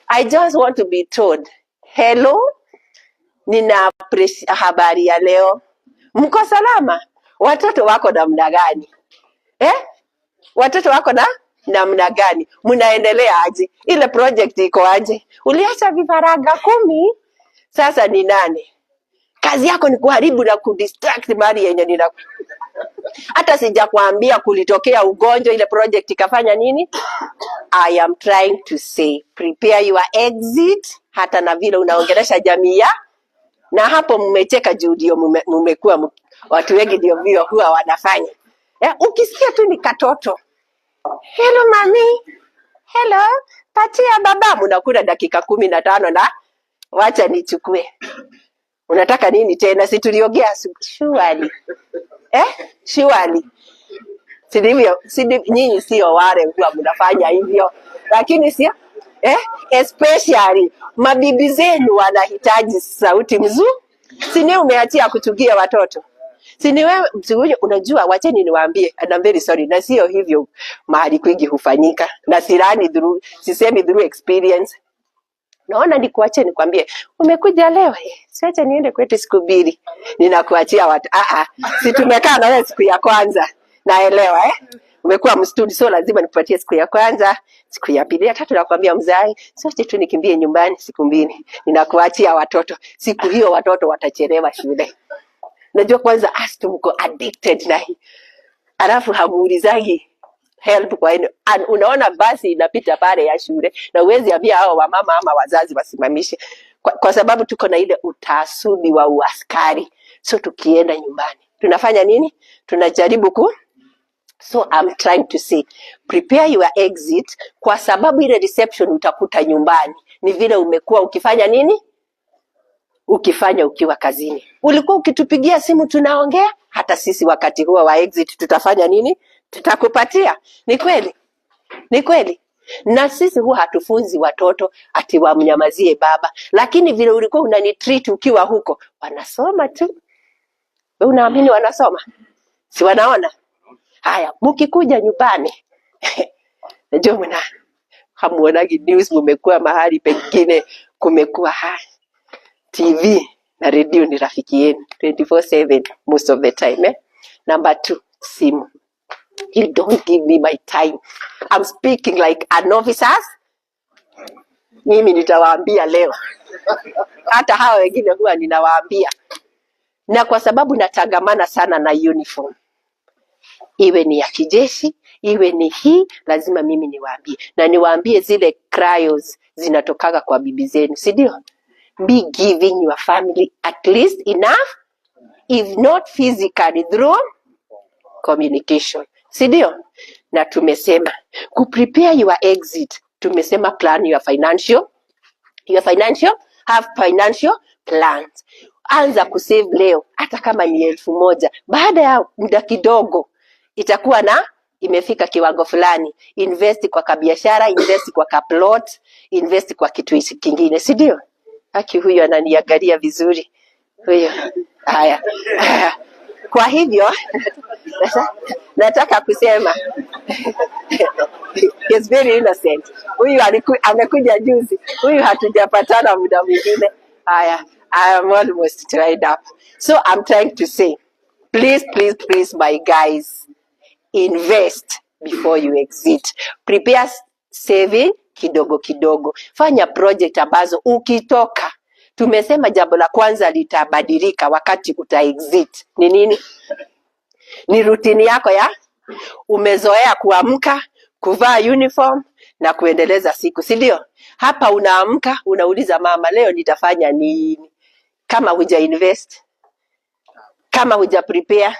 I just want to be told, hello, nina habari ya leo. Mko salama? Watoto wako namna gani? Watoto wako namna gani? Mnaendelea aje? Ile project iko aje? Uliacha vifaranga 10, sasa ni 8. Kazi yako ni kuharibu na kudistract mali yenye nina. Hata sijakwambia kulitokea ugonjwa ile project ikafanya nini? I am trying to say, prepare your exit. Hata na vile unaongelesha jamii na hapo mmecheka juu ndio mmekuwa watu wengi ndio vio huwa wanafanya. Ukisikia tu ni katoto, hello mami, hello, patia baba, mnakula dakika 15 na wacha nichukue. Unataka nini tena? Si tuliongea surely. Surely. Nyinyi sio wale huwa mnafanya hivyo. Lakini sio especially mabibi zenu wanahitaji sauti mzuri. Si ni umeachia kutugia watoto. Si ni wewe unajua, wacheni niwaambie, and I'm very sorry, na sio hivyo mahali kwingi hufanyika. Na sisemi through experience. Naona nikuache nikwambie, umekuja leo, siache niende kwetu siku 2. Ninakuachia watu. Si tumekaa na wewe siku ya kwanza. Naelewa umekuwa mstudi, so lazima nikupatie siku ya kwanza, siku ya 2, ya 3 nakwambia mzai, sote tu nikimbie nyumbani siku 2. Ninakuachia watoto. Siku hiyo watoto watachelewa shule. Najua kwanza mko addicted na hii. Alafu hamuulizagi help kwa eno. Unaona basi inapita pale ya shule na uwezi ambia hao wamama ama wazazi wasimamishe kwa sababu tuko na ile utaasubi wa uaskari. So tukienda nyumbani tunafanya nini? Tunajaribu So I'm trying to say, prepare your exit, kwa sababu ile reception utakuta nyumbani ni vile umekuwa ukifanya nini? Ukifanya ukiwa kazini. Ulikuwa ukitupigia simu tunaongea, hata sisi wakati huo wa exit tutafanya nini? Tutakupatia. Ni kweli? Ni kweli? Na sisi huwa hatufunzi watoto ati wamnyamazie baba, lakini vile ulikuwa unanitreat ukiwa huko, wanasoma tu. Wewe unaamini wanasoma? Si wanaona? Haya, mkikuja nyumbani. Najua hamuonagi news, mmekuwa mahali pengine kumekuwa TV na radio ni rafiki yenu 24/7 most of the time. Number 2, simu. You don't give me my time. I'm speaking like a novice. Mimi nitawaambia leo. Hata hawa wengine huwa ninawaambia. Na kwa sababu natangamana sana na uniform, iwe ni ya kijeshi, iwe ni hii, lazima mimi niwaambie. Na niwaambie zile cryos zinatokaga kwa bibi zenu, si ndio? Be giving your family at least enough, if not physically, through communication. Si ndio? Na tumesema prepare your exit. Tumesema plan your financial, have financial plans. Anza kusave leo, hata kama ni 1,000. Baada ya muda kidogo itakuwa imefika kiwango fulani. Invest kwa kabiashara, invest kwa kaplot, invest kwa kitu kingine, si ndio? Haki huyo ananiangalia vizuri. Huyo. Haya. Kwa hivyo nataka kusema he's very innocent. Huyu amekuja juzi. Huyu hatujapatana muda mwingine. Haya, I am almost tied up. So I'm trying to say, please my guys, invest before you exit. Prepare saving kidogo kidogo. Fanya project ambazo ukitoka. Tumesema jambo la kwanza litabadilika wakati uta exit. Ni nini? Ni routine yako umezoea kuamka, kuvaa uniform na kuendeleza siku, si ndio? Hapa unaamka, unauliza mama, leo nitafanya nini? Kama huja invest, kama huja prepare.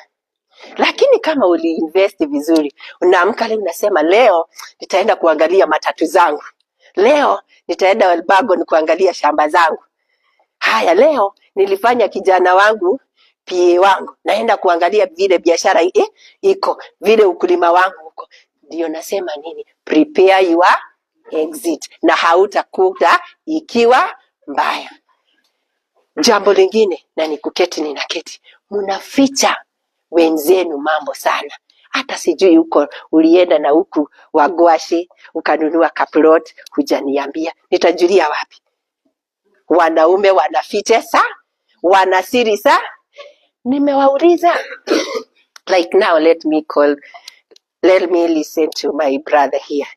Lakini kama uli invest vizuri, unaamka leo unasema, leo nitaenda kuangalia matatu zangu. Leo nitaenda Welbagon kuangalia shamba zangu. Haya, leo nilifanya kijana wangu PA wangu, naenda kuangalia vile biashara iko, vile ukulima wangu uko. Ndio nasema nini? Prepare your exit, na hautakuta ikiwa mbaya. Jambo lingine na nikuketi ninaketi, mnaficha wenzenu mambo sana. hata sijui huko ulienda na huku Wagwashi ukanunua kaplot, hujaniambia. Nitajulia wapi? Wanaume wanafiche wana siri nimewauliza. Like now, let me listen to my brother here.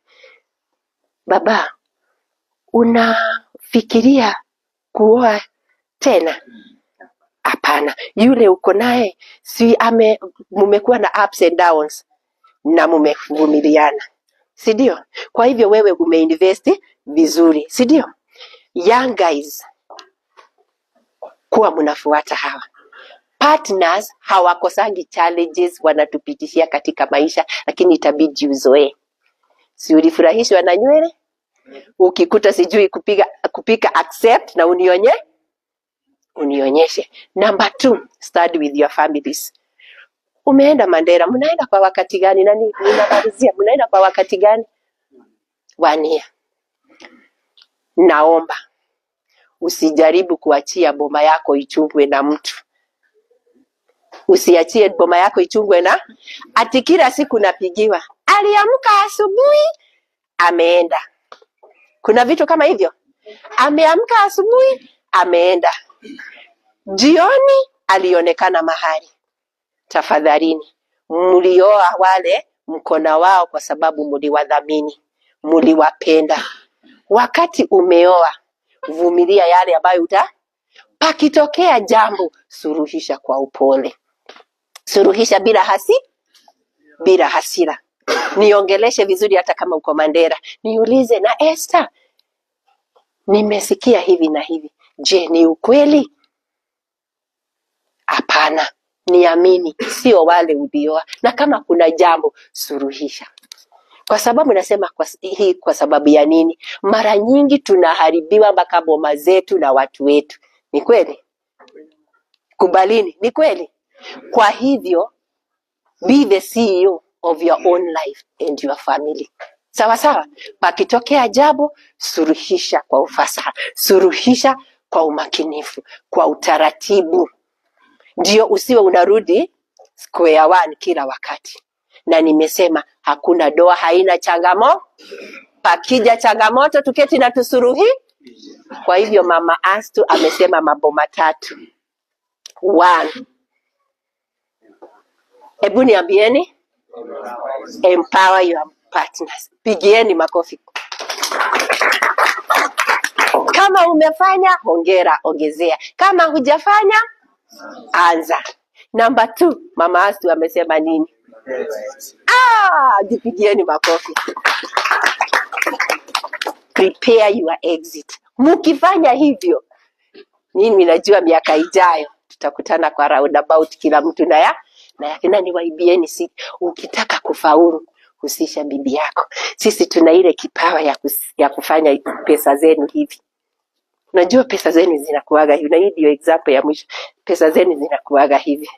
Baba, unafikiria kuoa tena? Hapana. Yule uko naye si mumekuwa na ups and downs na mumevumiliana, si ndio? Kwa hivyo wewe umeinvest vizuri, si ndio? Young guys, kuwa mnafuata hawa partners. Hawakosangi challenges wanatupitishia katika maisha, lakini itabidi uzoe. Si ulifurahishwa na nywele? Ukikuta sijui kupika accept na unionyeshe. Number 2, study with your families. Umeenda Mandera, mnaenda kwa wakati gani? Ninamalizia, mnaenda kwa wakati gani? 1 year. Naomba usijaribu kuachia boma yako ichungwe na mtu. Usiachie boma yako ichungwe na ati kila siku napigiwa, aliamka asubuhi ameenda. Kuna vitu kama hivyo. Ameamka asubuhi ameenda, jioni alionekana mahali. Tafadhalini, mlioa wale mkona wao kwa sababu mliwadhamini, mliwapenda. Wakati umeoa, vumilia yale ambayo pakitokea jambo, suruhisha kwa upole. Suruhisha bila hasira. Niongeleshe vizuri hata kama uko Mandera. Niulize, na Esther, nimesikia hivi na hivi. Je, ni ukweli? Hapana, niamini, sio wale ulioa. Na kama kuna jambo, suruhisha. Kwa sababu nasema kwa sababu ya nini? Mara nyingi tunaharibiwa mpaka boma zetu na watu wetu. Ni kweli? Kubalini, ni kweli? Kwa hivyo, be the CEO of your own life and your family. Sawa sawa? Pakitokea jambo, suruhisha kwa ufasaha, suruhisha kwa umakinifu, kwa utaratibu. Ndio usiwe unarudi square one kila wakati. Na nimesema hakuna doa haina changamoto. Pakija changamoto tuketi na tusuruhi. Kwa hivyo Mama Astu amesema mambo matatu. 1, hebu niambieni, empower your partners. Pigieni makofi. Kama umefanya, hongera, ongezea. Kama hujafanya, anza. Number 2, Mama Astu amesema nini? Jipigieni makofi. Prepare your exit. Mkifanya hivyo, mimi najua miaka ijayo tutakutana kwa roundabout, kila mtu na yakina niwaibieni siri. Ukitaka kufaulu, husisha bibi yako. Sisi tuna ile kipawa ya kufanya pesa zenu hivi. Najua pesa zenu zinakuaga hivi. Na hii ndio example ya mwisho. Pesa zenu zinakuaga hivi.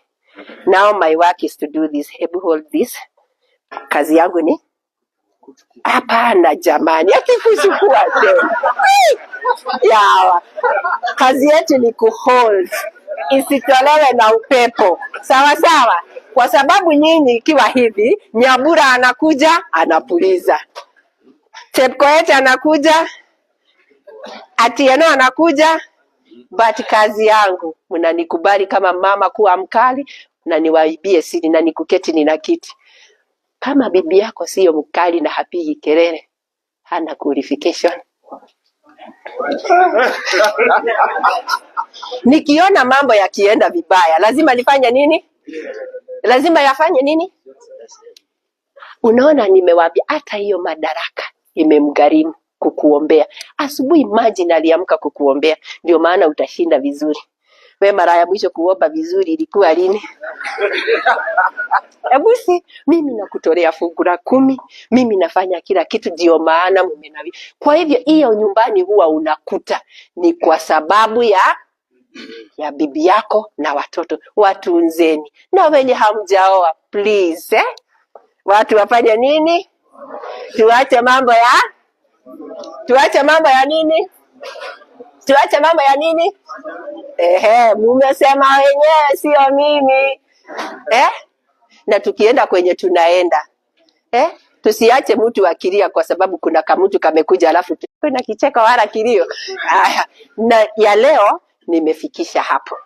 Now my work is to do this. Hebu hold this. Kazi yangu ni hapana jamani, akikuchukua tena. Yawa. Kazi yetu ni kuhold. Isitolewe na upepo. Sawa sawa? Kwa sababu nyinyi ikiwa hivi, Nyabura anakuja, anapuliza. Chepkoech anakuja, Atieno anakuja, but kazi yangu, mnanikubali kama mama kuwa mkali, na niwaibie siri na nikuketi nina kiti. Kama bibi yako sio mkali na hapigi kelele, hana qualification. Nikiona mambo yakienda vibaya, lazima nifanye nini? Lazima yafanye nini? Unaona, nimewaambia hata hiyo madaraka imemgharimu kukuombea. Asubuhi imagine aliamka kukuombea, ndio maana utashinda vizuri. Wewe mara ya mwisho kuomba vizuri ilikuwa lini? Ebusi, mimi nakutolea fungu la 10, mimi nafanya kila kitu, ndio maana mume na. Kwa hivyo hiyo nyumbani huwa unakuta ni kwa sababu ya bibi yako na watoto. Watunzeni. Na wenye hamjaoa, please, watu wafanye nini? Tuache mambo ya nini? Tuache mambo ya nini? Mumesema wenyewe, sio mimi. na tukienda kwenye tunaenda. Tusiache mtu akilia kwa sababu kuna kamutu kamekuja alafu na kicheko wala kilio. Na ya leo nimefikisha hapo.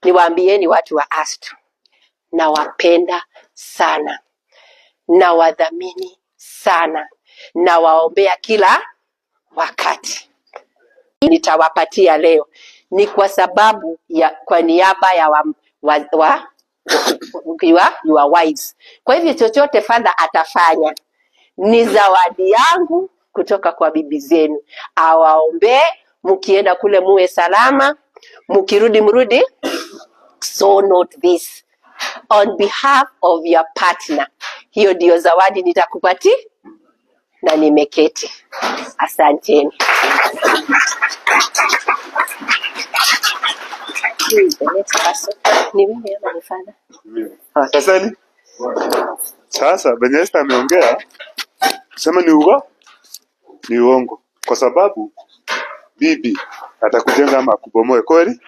Niwaambieni watu wa Astu, nawapenda sana, na wadhamini sana, na waombea kila wakati. Nitawapatia leo ni kwa sababu ya kwa niaba ya your wives. Kwa hivyo chochote Father atafanya ni zawadi yangu kutoka kwa bibi zenu. Awaombee, mkienda kule muwe salama, mkirudi mrudi. So note this, on behalf of your partner, hiyo ndio zawadi nitakupatia na nimeketi. Asanteni. Sasa venye Esther ameongea sema ni uongo, kwa sababu bibi atakujenga ama kubomoe kweli.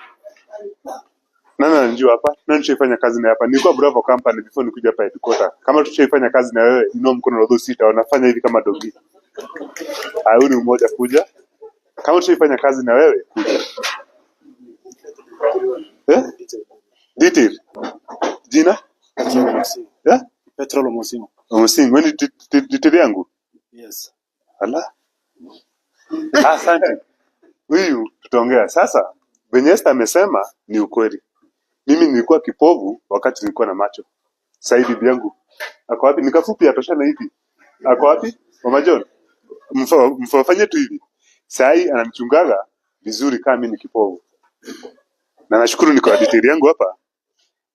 Nani anajua hapa? Nani tushafanya kazi na hapa? Nilikuwa Bravo Company before nikuja hapa headquarter. Kama tushafanya kazi na wewe, inua mkono wa sita wanafanya hivi kama dogi. Hauni mmoja kuja. Kama tushafanya kazi na wewe, kuja. Detail. Jina? Petrol Omosingo. Omosingo, wewe ni detail yangu? Yes. Ala. Asante. Huyu tutaongea sasa. Venye Esther amesema ni ukweli. Mimi nilikuwa kipovu wakati nilikuwa na macho. Sasa bibi yangu ako wapi? Nikafupi atoshana hivi. Ako wapi? Mama John. Mfanye tu hivi. Sasa anamchungaga vizuri kama mimi ni kipovu. Na nashukuru niko na detail yangu hapa.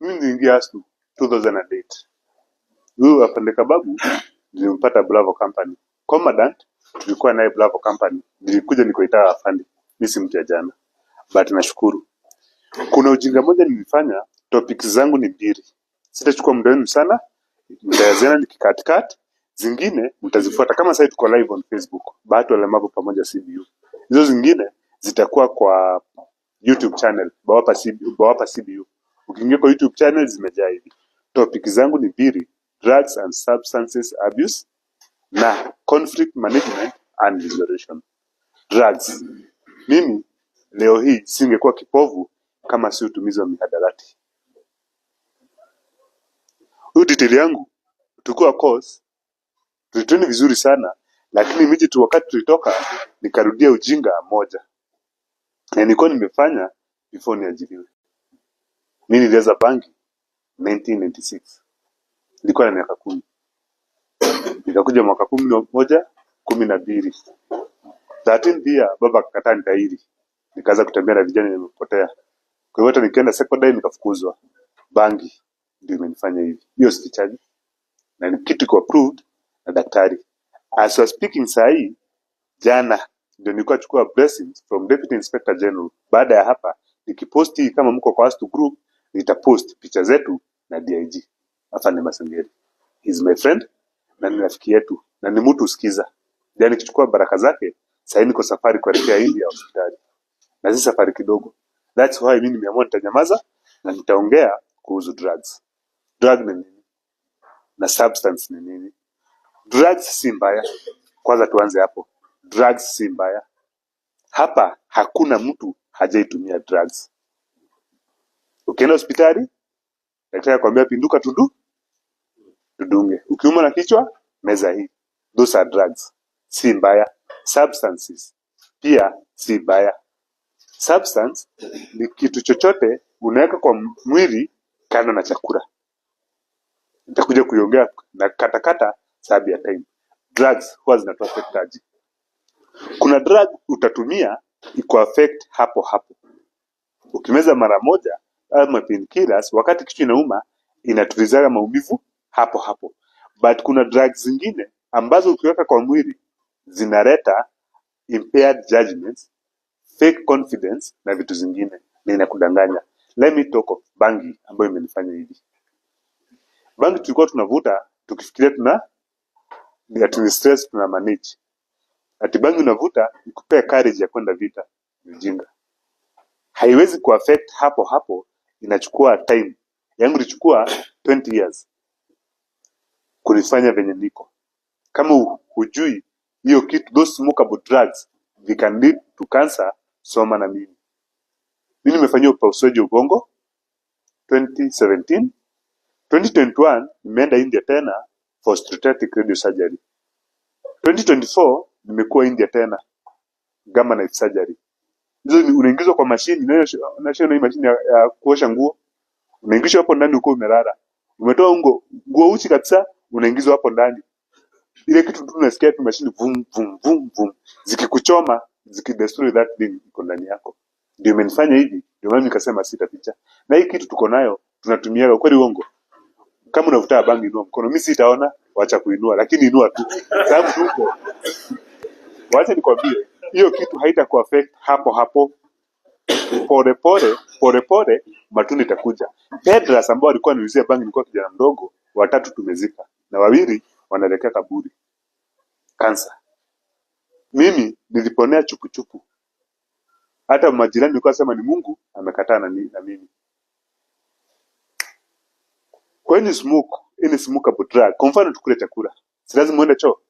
Mimi niliingia Astu 2008. Huyu afande Kababu nilimpata Bravo Company. Commandant tulikuwa naye Bravo Company. Nilikuja nikoita afande. Mimi si mtu jana. But nashukuru. Kuna ujinga moja nilifanya, topics zangu ni mbili. Sitachukua muda wenu sana, nitaziana nikikatkat, zingine mtazifuata kama sasa tuko live on Facebook. Bahati Walemavu pamoja CBU. Hizo zingine zitakuwa kwa YouTube channel, Bawapa CBU. Ukiingia kwa YouTube channel zimejaa hivi. Topics zangu ni mbili, drugs and substances abuse na conflict management and resolution. Drugs. Mimi leo hii singekuwa kipovu kama si utumizi wa mihadarati. Huyu detail yangu tukua course tulitoni vizuri sana, lakini miji tu wakati tulitoka nikarudia ujinga moja. Na nilikuwa nimefanya before niajiriwe. Mimi nilianza banki 1996. Nilikuwa na miaka 10. Nikakuja mwaka 11, 12. 13 pia baba akakataa nitairi. Nikaanza kutembea na vijana nimepotea. Kwa hiyo hata nikienda secondary nikafukuzwa. Bangi ndio imenifanya hivi. Hiyo sikichaji. Na ni kitu iko approved na daktari. As I was speaking sahi, jana ndio nilikuwa chukua blessings from Deputy Inspector General. Baada ya hapa nikiposti kama mko kwa Astu group, nitapost picha zetu na DIG. Afande Masengeri. He's my friend na ni rafiki yetu na ni mtu usikiza. Jana nikichukua baraka zake, sasa niko safari kuelekea India hospitali. Na si safari kidogo. That's why mimi nimeamua nitanyamaza na nitaongea kuhusu drugs. Drug ni nini? Na substance ni nini? Drugs si mbaya. Kwanza tuanze hapo. Drugs si mbaya. Hapa hakuna mtu hajaitumia drugs. Ukienda hospitali, daktari akwambia pinduka tudunge. Ukiuma na kichwa, meza hii. Those are drugs. Si mbaya. Substances pia si mbaya. Substance ni kitu chochote unaweka kwa mwili kando na chakula. Nitakuja kuiongea na katakata sababu ya time. Drugs huwa zinatoa effect aje. Kuna drug utatumia iko affect hapo hapo. Ukimeza mara moja ama painkillers wakati kichwa inauma inatulizaga maumivu hapo hapo. But kuna drugs zingine ambazo ukiweka kwa mwili zinaleta impaired judgments, fake confidence na vitu zingine na inakudanganya. Let me talk of bangi ambayo imenifanya hivi. Bangi tulikuwa tunavuta tukifikiria ati stress tuna manage. Ati bangi unavuta ikupea courage ya kwenda vita. Ujinga. Haiwezi kuaffect hapo hapo, inachukua time. Yangu ilichukua 20 years. kunifanya venye niko. Kama hujui hiyo kitu, those smokable drugs they can lead to cancer, soma na mimi. Mimi nimefanyia upasuaji ubongo 2017. 2021 nimeenda India tena for strategic radio surgery. 2024 nimekuwa India tena gamma knife surgery. Hizo unaingizwa kwa mashini, na hii mashini ya kuosha nguo. Unaingizwa hapo ndani uko umelala. Umetoa nguo uchi kabisa, unaingizwa hapo ndani. Ile kitu tu unasikia tu mashini vum vum vum vum, zikikuchoma, zikidestroy that thing iko ndani yako. Ndio imenifanya hivi, ndio maana nikasema sitaficha. Na hii kitu tuko nayo, tunatumia kweli uongo. Kama unavuta bangi inua mkono, mimi sitaona, wacha kuinua, lakini inua tu. Sababu tuko. Wacha nikwambie, hiyo kitu haitaku affect hapo. Pole matunda itakuja. Pedras ambao walikuwa wanauzia bangi nilikuwa kijana mdogo, 3 tumezika na 2 wanaelekea kaburi. Cancer. Mimi niliponea chupu. Hata majirani walikuwa sema ni Mungu amekataa na mimi. When you smoke any smokable drug, kwa mfano tukule chakula, si lazima uende choo.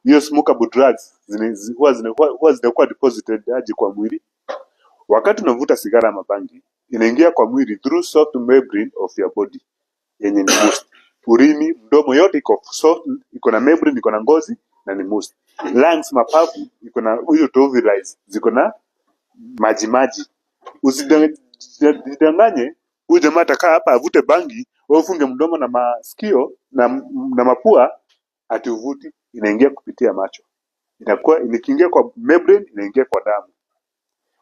Hiyo smokable drugs huwa zinakuwa deposited aje kwa mwili. Wakati unavuta sigara ama bangi, inaingia kwa mwili through soft membrane of your body yenye ni moist. Urimi, mdomo yote iko soft, iko na membrane, iko na ngozi na ni moist. Lungs, mapafu iko na hiyo alveoli, ziko na maji. Usidanganye huyu jamaa atakaa hapa avute bangi, wewe ufunge mdomo na masikio na mapua, ati uvuti, inaingia kupitia macho. Inakuwa ikiingia kwa membrane, inaingia kwa damu.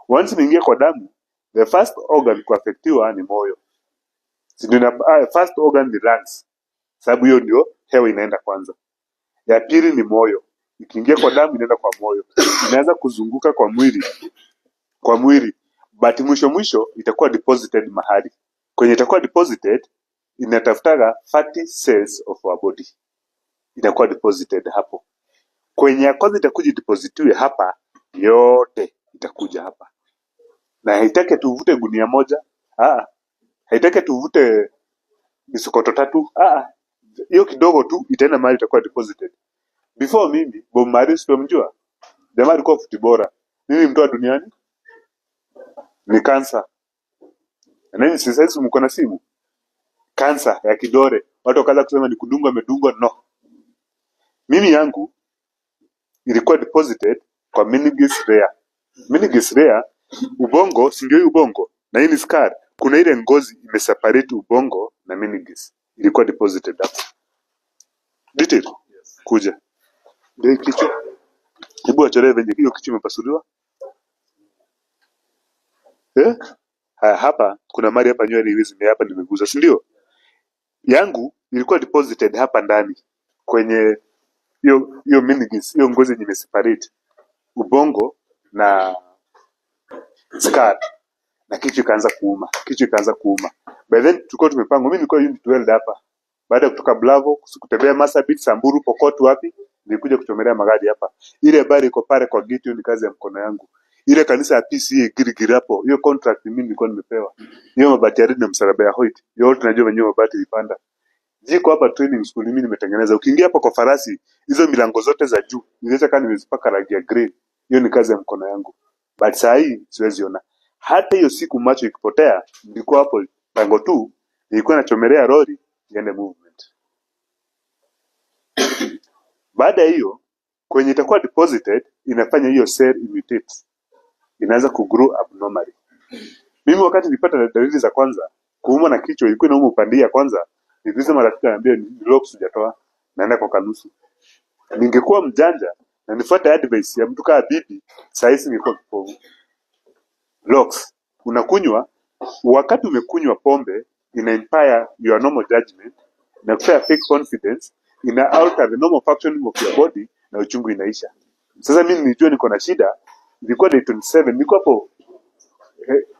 Once inaingia kwa damu, the first organ kuaffectiwa ni moyo. First organ ni lungs, sababu hiyo ndio hewa inaenda kwanza. Ya pili ni moyo. Ikiingia kwa damu inaenda kwa moyo, inaanza kuzunguka kwa mwili, but mwisho itakuwa deposited mahali. Kwenye itakuwa deposited, inatafutaga fatty cells of our body, inakuwa deposited hapo. Kwenye kwanza itakuja depositiwe hapa, yote itakuja hapa. Na haitaki tuvute gunia moja, haitaki tuvute misokoto 3, hiyo kidogo tu itaenda mahali itakuwa deposited. Before mimi, Bob Marley sitomjua, jamaa alikuwa futi bora. Nini mtoa duniani? Ni cancer. Na nini sasa mko na simu? Cancer ya kidore. Watu wakaanza kusema ni kudungwa amedungwa, no. Mimi yangu ilikuwa deposited kwa meninges rare. Meninges rare, ubongo, si ndio ubongo? Na hii ni scar. Kuna ile ngozi imeseparate ubongo na meninges. Ilikuwa deposited hapo. Detail. Kuja. Ndio kichwa. Hebu achore venye hiyo kichwa imepasuliwa. Hapa kuna mali hapa nywele hizi hapa nimeguza, si ndio? Yangu ilikuwa deposited hapa ndani kwenye hiyo meninges, hiyo ngozi yenye imeseparate ubongo na scar, na kichwa ikaanza kuuma. By then tulikuwa tumepanga, mimi nilikuwa unit weld hapa. Baada ya kutoka Blavo, kutembea Marsabit, Samburu, Pokot wapi, nilikuja kuchomelea magari hapa. Ile habari iko pale kwa gate, hiyo ni kazi ya mkono yangu. Ile kanisa ya PCA Girigiri hapo, hiyo contract mimi nilikuwa nimepewa. Hiyo mabati ya na msalaba ya Hoyt, yote tunajua wenyewe mabati ilipanda. Jiko hapa training school mimi nimetengeneza. Ukiingia hapa kwa farasi, hizo milango zote za juu, niweza kama nimezipaka rangi ya grey. Hiyo ni kazi ya mkono yangu. But saa hii siwezi ona. Hata hiyo siku macho ikipotea, nilikuwa hapo lango tu, nilikuwa nachomelea lori iende movement. Baada ya hiyo, kwenye itakuwa deposited, inafanya hiyo cell mutate. Inaanza kugrow abnormally. Mimi wakati nilipata dalili za kwanza, kuuma na kichwa ilikuwa inauma upande ya kwanza, niliuliza marafiki anambia ni locks sijatoa, naenda kwa kanusu. Ningekuwa mjanja na nifuate advice ya mtu kama bibi, saa hizi ningekuwa kipofu. Locks unakunywa, wakati umekunywa pombe ina impair your normal judgment na kupea fake confidence, ina alter the normal functioning of your body na uchungu inaisha. Sasa mimi nilijua niko na shida, nilikuwa day 27, niko hapo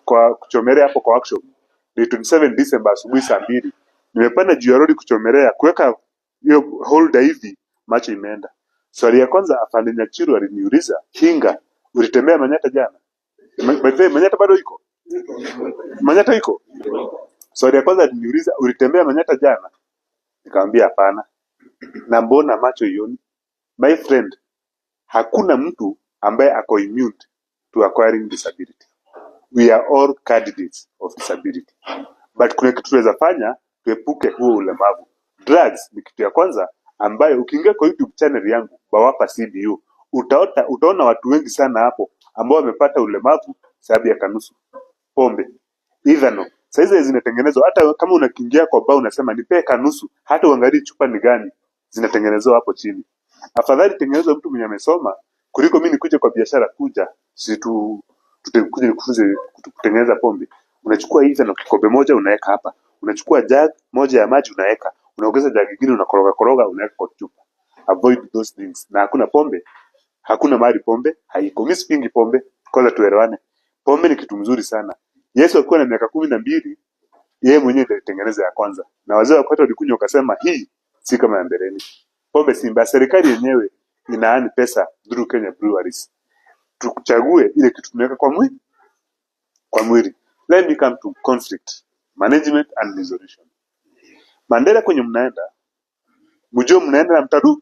kwa kuchomelea hapo kwa workshop. Day 27 December asubuhi saa 2. Nimepanda juu ya lori kuchomelea, kuweka hiyo holder hivi, macho imeenda. Swali ya kwanza afande Nyachiru aliniuliza, "Kinga, ulitembea Manyata jana?" Manyata bado iko? Manyata iko? Swali ya kwanza aliniuliza, "Ulitembea Manyata jana?" Nikamwambia hapana. na mbona macho ioni? My friend, hakuna mtu ambaye ako immune to acquiring disability. We are all candidates of disability, but kuna kitu tunaweza fanya tuepuke huo ulemavu. Drugs ni kitu ya kwanza ambayo ukiingia kwa YouTube channel yangu Bawapa CBU utaona watu wengi sana hapo ambao wamepata ulemavu sababu ya kanusu, pombe, ethano. Saizi zinatengenezwa, hata kama unakiingia kwa bar unasema nipe kanusu, hata uangalie chupa ni gani, zinatengenezwa hapo chini. Afadhali tengenezwa mtu mwenye amesoma kuliko mimi nikuje kwa biashara kuja tukuje nikufunze kutengeneza pombe. Unachukua hizi na kikombe moja unaweka hapa, unachukua jug moja ya maji unaweka, unaongeza jug nyingine unakoroga unaweka kwa chupa. Avoid those things. Na hakuna pombe, hakuna mahali pombe haiko. Mimi sipingi pombe, kwanza tuelewane. Pombe ni kitu mzuri sana. Yesu alikuwa na miaka 12, yeye mwenyewe ndiye alitengeneza ya kwanza. Na wazee wakati walikunywa wakasema hii si kama ya mbeleni. Pombe si mbaya, serikali yenyewe inaani pesa through Kenya Breweries. Tuchague ile kitu tunaweka kwa mwili. Let me come to conflict management and resolution. Mandela kwenye mnaenda, mjue mnaenda na mtadu.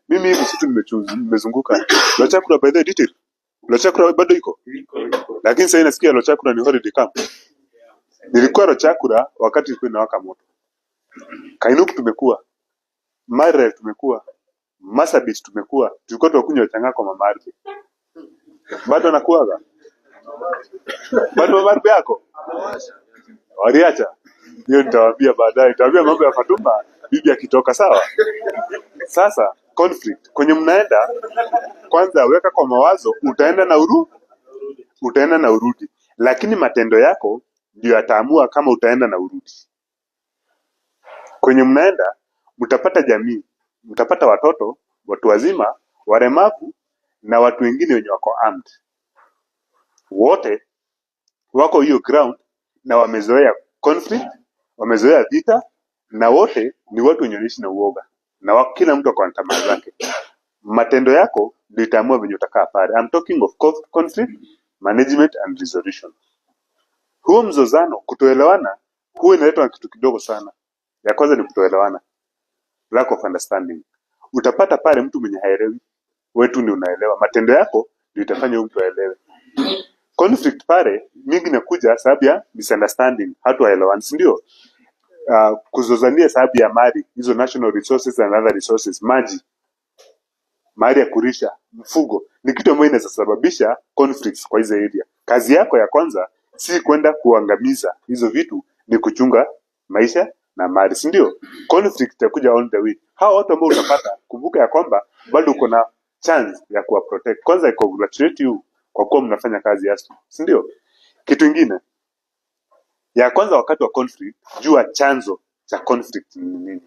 Mimi hivi situ nimezunguka. Lochakura by the detail. Lochakura bado iko. Lakini sasa nasikia Lochakura ni holiday camp. Nilikuwa Lochakura wakati ilikuwa inawaka moto. Kainuku tumekuwa, Marel tumekuwa, Marsabit tumekuwa, tulikuwa tunakunywa chang'aa kwa mama ardhi. Bado nakuaga. Bado mama ardhi yako. Waliacha. Hiyo nitawaambia baadaye. Nitawaambia mambo ya Fatuma bibi akitoka, sawa? Sasa conflict kwenye mnaenda, kwanza weka kwa mawazo utaenda na urudi. Lakini matendo yako ndio yataamua kama utaenda na urudi. Kwenye mnaenda mtapata jamii, mtapata watoto, watu wazima, walemavu na watu wengine wenye wako armed. Wote wako hiyo ground na wamezoea conflict, wamezoea vita, na wote ni watu wenye wanaishi na uoga. Na kila mtu ako na tamaa zake. Matendo yako ndio itaamua venye utakaa pale. I'm talking of conflict management and resolution. Huo mzozano, kutoelewana, huwa inaletwa na kitu kidogo sana. Ya kwanza ni kutoelewana, lack of understanding. Utapata pale mtu mwenye haelewi, wewe tu ndio unaelewa. Matendo yako ndio itafanya mtu aelewe. Conflict pale mingi inakuja sababu ya misunderstanding, hatu haelewani, si ndio? Kuzozania sababu ya mali, hizo national resources and other resources, maji ya kurisha, mfugo, ni kitu ambacho inaweza sababisha conflicts kwa hizo area. Kazi yako ya kwanza si kwenda kuangamiza hizo vitu, ni kuchunga maisha na mali, si ndio? Conflict itakuja on the way. Hao watu ambao utapata, kumbuka ya kwamba bado uko na chance ya kuwa protect. Kwanza I congratulate you kwa kuwa mnafanya kazi yasu, si ndio? Kitu kingine ya kwanza, wakati wa conflict, jua chanzo cha conflict ni nini.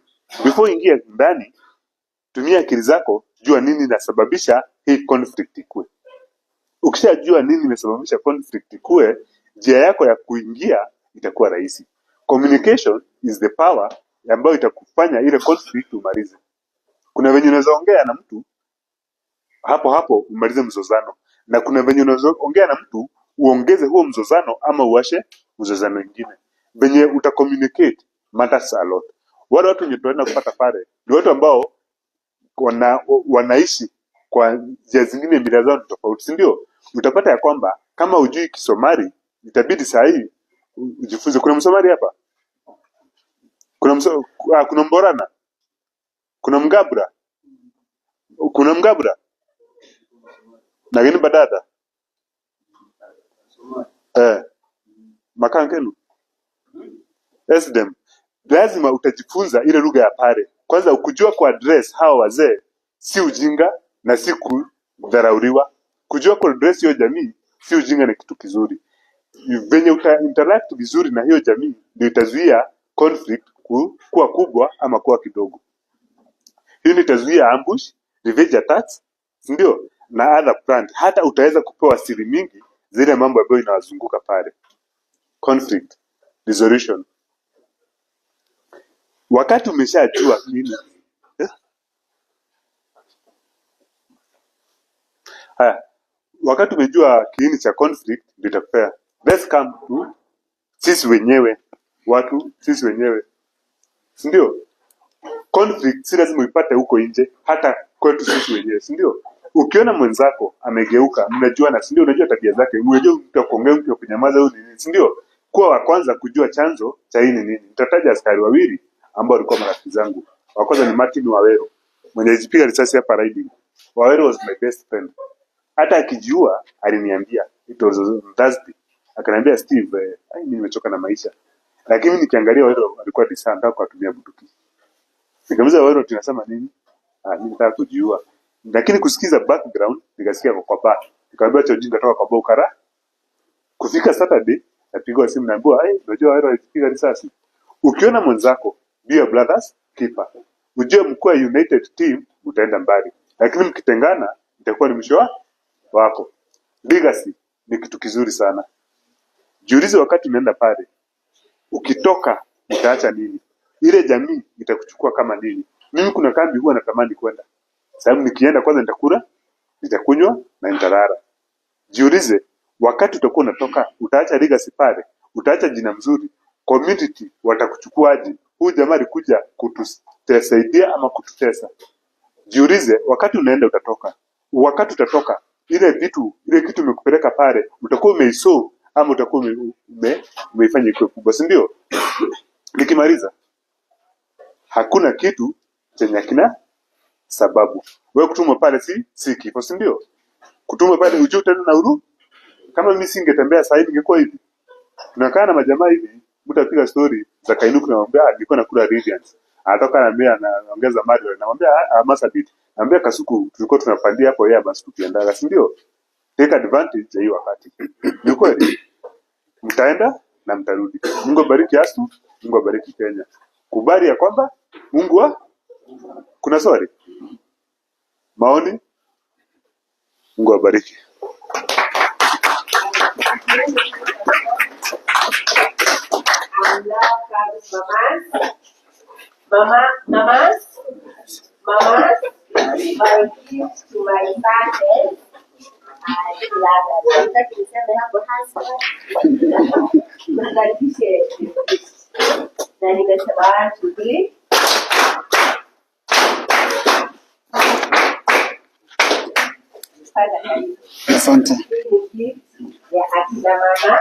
Before ingia ndani, tumia akili zako, jua nini inasababisha hii conflict ikue. Ukishajua nini inasababisha conflict ikue, njia yako ya kuingia itakuwa rahisi. Communication is the power ambayo itakufanya ile conflict umalize. Kuna venye unaweza ongea na mtu hapo umalize mzozano, na kuna venye unaweza ongea na mtu uongeze huo mzozano ama uwashe mzozano mwingine. Venye utacommunicate matters a lot. Wale watu wenye tunaenda kupata pale ni watu ambao wanaishi kwa njia zingine, mila zao tofauti, si ndio? Utapata ya kwamba kama hujui Kisomali, itabidi saa hii ujifunze. Kuna Msomali hapa, kuna Mborana, kuna Mgabra, na gani badada Makankenu SDM. Lazima utajifunza ile lugha ya pale. Kwanza ukujua ku address hao wazee si ujinga na si kudharauriwa. Kujua ku address hiyo jamii si ujinga, na kitu kizuri. Venye uta interact vizuri na hiyo jamii ndio itazuia conflict kuwa kubwa ama kuwa kidogo. Hiyo itazuia ambush, revenge attacks, ndio, na other plant. Hata utaweza kupewa siri mingi zile mambo ambayo inawazunguka pale. Conflict resolution. Wakati umeshajua nini, wakati umejua kiini cha conflict, ndio itakupea. Let's come to sisi wenyewe, si ndio? conflict si lazima uipate huko nje, hata kwetu sisi wenyewe, si ndio? Ukiona mwenzako amegeuka, mnajuana, si ndio? Unajua tabia zake, unajua mtu kuongea, mtu kunyamaza, huyu nini, si ndio? Kwa wa kwanza kujua chanzo cha hii ni nini. Nitataja askari wawili ambao walikuwa marafiki zangu. Wa kwanza ni Martin Wawero, mwenye alipiga risasi hapa riding. Wawero was my best friend. Hata akijiua aliniambia, it was Thursday. Akaniambia, Steve, mimi nimechoka na maisha. Lakini nikiangalia Wawero alikuwa tisa anataka kutumia bunduki. Nikamwambia Wawero, tunasema nini? Mimi nataka kujiua. Lakini kusikiza background nikasikia kwa baa. Nikamwambia acha ujinga, toka kwa Bokara. Kufika Saturday napigwa simu naambiwa, unajua Wawero alipiga risasi. Ukiona mwenzako, be your brothers keeper. Ujue mkuu wa United team utaenda mbali. Lakini mkitengana itakuwa ni mwisho wako. Legacy ni kitu kizuri sana. Jiulize wakati unaenda pale, ukitoka utaacha nini? Ile jamii itakuchukua kama nini? Mimi kuna kambi huwa natamani kwenda. Sababu nikienda kwanza nitakula, nitakunywa na nitalala. Jiulize wakati utakuwa unatoka, utaacha legacy pale, utaacha jina mzuri, community watakuchukuaje? Huyu jamaa alikuja kutusaidia ama kututesa? Jiulize wakati unaenda utatoka. Wakati utatoka, ile kitu imekupeleka pale, utakuwa umeiso ama utakuwa umeifanya ikuwe kubwa, si ndio? Nikimaliza, hakuna kitu chenye kina sababu. Wewe kutumwa pale si kifo, si ndio? Kutumwa pale ujue tena na huru. Kama mimi singetembea sasa hivi ingekuwa hivi. Tunakaa na majamaa hivi, mtu apiga story za Kainuku na mwambia nilikuwa nakula Radiance. Anatoka na mimi anaongeza Mario na mwambia Masabit. Naambia Kasuku tulikuwa tunapandia hapo yeye basi tukiendaga, si ndio? Take advantage ya hiyo wakati. Ni kweli. Mtaenda na mtarudi. Mungu abariki Astu, Mungu abariki Kenya. Kubali ya kwamba Mungu kuna swali. Maoni? Mungu abariki. Mamas, my gift to my parents. I love that. Niseme hapo hasa. Mkaribishe. Na nimesema shughuli. Asante. Ya akina mama.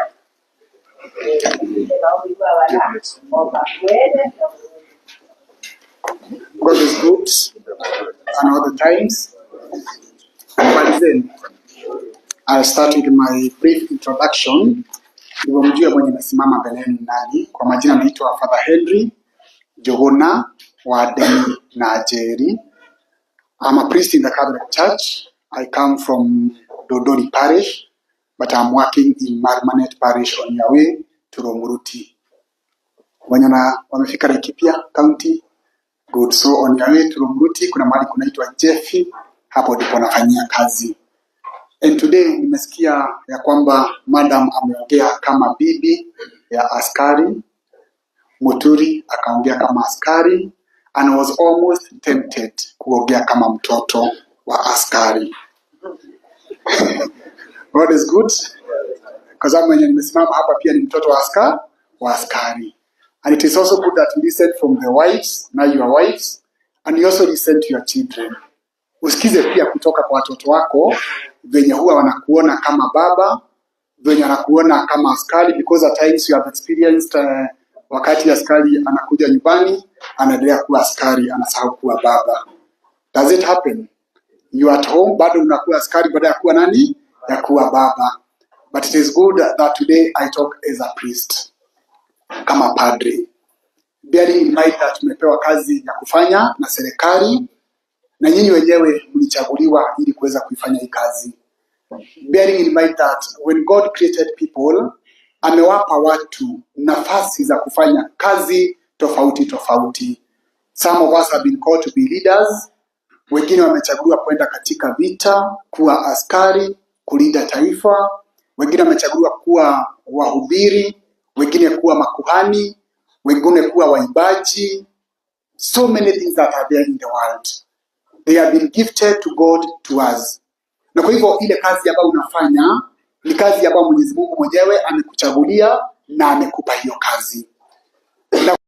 God is good and all the times. But then I'll start with my brief introduction. Ndio mjue mwenye nasimama mbeleni nani. Kwa majina naitwa Father Henry Johona wa Deni na Jeri. I'm a priest in the Catholic Church. I come from Dodori Parish, but I'm working in Marmanet Parish on your way to Romuruti. Wanyona wamefika Laikipia County. Good. So on your way to Romuruti kuna mahali kunaitwa Jeffi, hapo ndipo nafanyia kazi. And today nimesikia ya kwamba madam ameongea kama bibi ya askari, Muturi akaongea kama askari, and I was almost tempted kuongea kama mtoto wa askari. God is good. Because I'm mwenye nimesimama hapa pia ni mtoto wa askari. And it is also good that you listen from the wives, now your wives, and you also listen to your children. Usikize pia kutoka kwa watoto wako, venye huwa wanakuona kama baba, venye wanakuona kama askari, because at times you have experienced wakati askari anakuja nyumbani, anaendelea kuwa askari, anasahau kuwa baba. Does it happen? You at home, bado unakuwa askari baada ya kuwa nani? Ya kuwa baba. But it is good that today I talk as a priest, kama padre. Bearing in mind that tumepewa kazi ya kufanya na serikali, na nyinyi wenyewe mlichaguliwa ili kuweza kuifanya hii kazi. Bearing in mind that when God created people, amewapa watu nafasi za kufanya kazi tofauti tofauti. Some of us have been called to be leaders. Wengine wamechaguliwa kwenda katika vita, kuwa askari, kulinda taifa. Wengine wamechaguliwa kuwa wahubiri, wengine kuwa makuhani, wengine kuwa waimbaji. So many things that are there in the world. They have been gifted to God, to us. Na kwa hivyo ile kazi ambayo unafanya ni kazi ambayo Mwenyezi Mungu mwenyewe amekuchagulia na amekupa hiyo kazi.